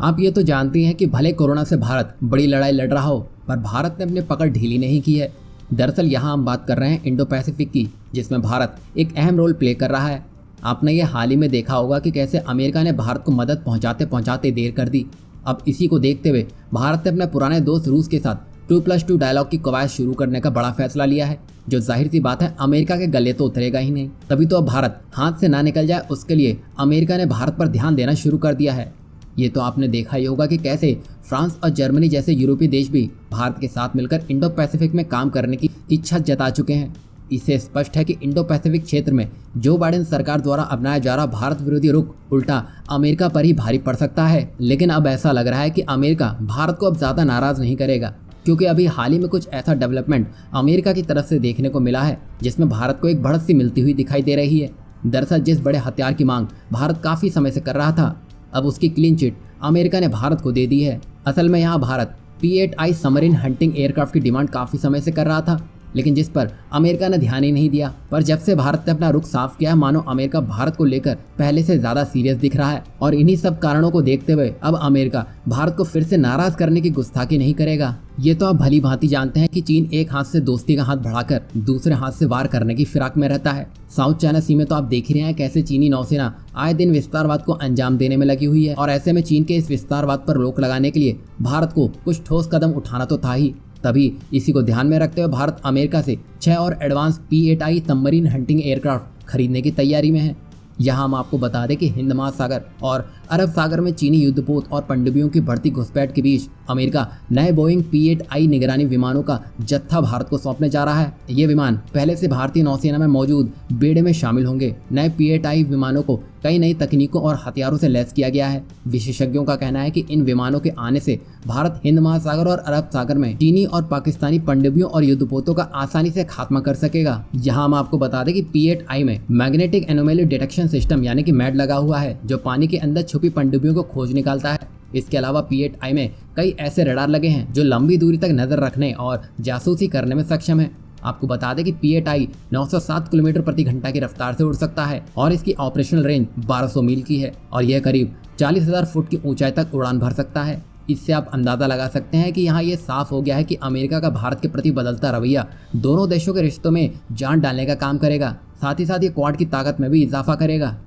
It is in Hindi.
आप ये तो जानती हैं कि भले कोरोना से भारत बड़ी लड़ाई लड़ रहा हो, पर भारत ने अपनी पकड़ ढीली नहीं की है। दरअसल यहाँ हम बात कर रहे हैं इंडो पैसिफिक की, जिसमें भारत एक अहम रोल प्ले कर रहा है। आपने ये हाल ही में देखा होगा कि कैसे अमेरिका ने भारत को मदद पहुंचाते पहुंचाते देर कर दी। अब इसी को देखते हुए भारत ने अपने पुराने दोस्त रूस के साथ 2+2 डायलॉग की कवायद शुरू करने का बड़ा फैसला लिया है, जो जाहिर सी बात है अमेरिका के गले तो उतरेगा ही नहीं। तभी तो अब भारत हाथ से ना निकल जाए, उसके लिए अमेरिका ने भारत पर ध्यान देना शुरू कर दिया है। ये तो आपने देखा ही होगा कि कैसे फ्रांस और जर्मनी जैसे यूरोपीय देश भी भारत के साथ मिलकर इंडो पैसिफिक में काम करने की इच्छा जता चुके हैं। इससे स्पष्ट है कि इंडो पैसिफिक क्षेत्र में जो बाइडेन सरकार द्वारा अपनाया जा रहा भारत विरोधी रुख उल्टा अमेरिका पर ही भारी पड़ सकता है। लेकिन अब ऐसा लग रहा है कि अमेरिका भारत को अब ज़्यादा नाराज़ नहीं करेगा, क्योंकि अभी हाल ही में कुछ ऐसा डेवलपमेंट अमेरिका की तरफ से देखने को मिला है जिसमें भारत को एक बढ़त सी मिलती हुई दिखाई दे रही है। दरअसल जिस बड़े हथियार की मांग भारत काफ़ी समय से कर रहा था, अब उसकी क्लीन चिट अमेरिका ने भारत को दे दी है। असल में यहाँ Bharat P-8I submarine hunting aircraft की डिमांड काफ़ी समय से कर रहा था, लेकिन जिस पर अमेरिका ने ध्यान ही नहीं दिया। पर जब से भारत ने अपना रुख साफ किया है, मानो अमेरिका भारत को लेकर पहले से ज़्यादा सीरियस दिख रहा है। और इन्हीं सब कारणों को देखते हुए अब अमेरिका भारत को फिर से नाराज़ करने की गुस्ताखी नहीं करेगा। ये तो आप भली भांति जानते हैं कि चीन एक हाथ से दोस्ती का हाथ बढ़ाकर दूसरे हाथ से वार करने की फिराक में रहता है। साउथ चाइना सी में तो आप देख ही रहे हैं कैसे चीनी नौसेना आए दिन विस्तारवाद को अंजाम देने में लगी हुई है। और ऐसे में चीन के इस विस्तारवाद पर रोक लगाने के लिए भारत को कुछ ठोस कदम उठाना तो था ही। तभी इसी को ध्यान में रखते हुए भारत अमेरिका से 6 और advance P-8I submarine hunting aircraft खरीदने की तैयारी में है। यहाँ हम आपको बता दें कि हिंद महासागर और अरब सागर में चीनी युद्धपोत और पनडुब्बियों की बढ़ती घुसपैठ के बीच अमेरिका नए बोइंग P-8I निगरानी विमानों का जत्था भारत को सौंपने जा रहा है। ये विमान पहले से भारतीय नौसेना में मौजूद बेड़े में शामिल होंगे। नए P-8I विमानों को कई नई तकनीकों और हथियारों से लैस किया गया है। विशेषज्ञों का कहना है कि इन विमानों के आने से भारत हिंद महासागर और अरब सागर में चीनी और पाकिस्तानी पनडुब्बियों और युद्धपोतों का आसानी से खात्मा कर सकेगा। यहाँ हम आपको बता दें कि P-8I में मैग्नेटिक एनोमली डिटेक्शन सिस्टम यानी कि मैड लगा हुआ है, जो पानी के अंदर छुपी पनडुब्बियों को खोज निकालता है। इसके अलावा P-8I में कई ऐसे रडार लगे हैं जो लंबी दूरी तक नजर रखने और जासूसी करने में सक्षम है। आपको बता दें कि P-8I 907 किलोमीटर प्रति घंटा की रफ्तार से उड़ सकता है और इसकी ऑपरेशनल रेंज 1200 मील की है और यह करीब 40,000 फुट की ऊंचाई तक उड़ान भर सकता है। इससे आप अंदाज़ा लगा सकते हैं कि यहाँ ये साफ हो गया है कि अमेरिका का भारत के प्रति बदलता रवैया दोनों देशों के रिश्तों में जान डालने का काम करेगा। साथ ही साथ ये क्वाड की ताकत में भी इजाफा करेगा।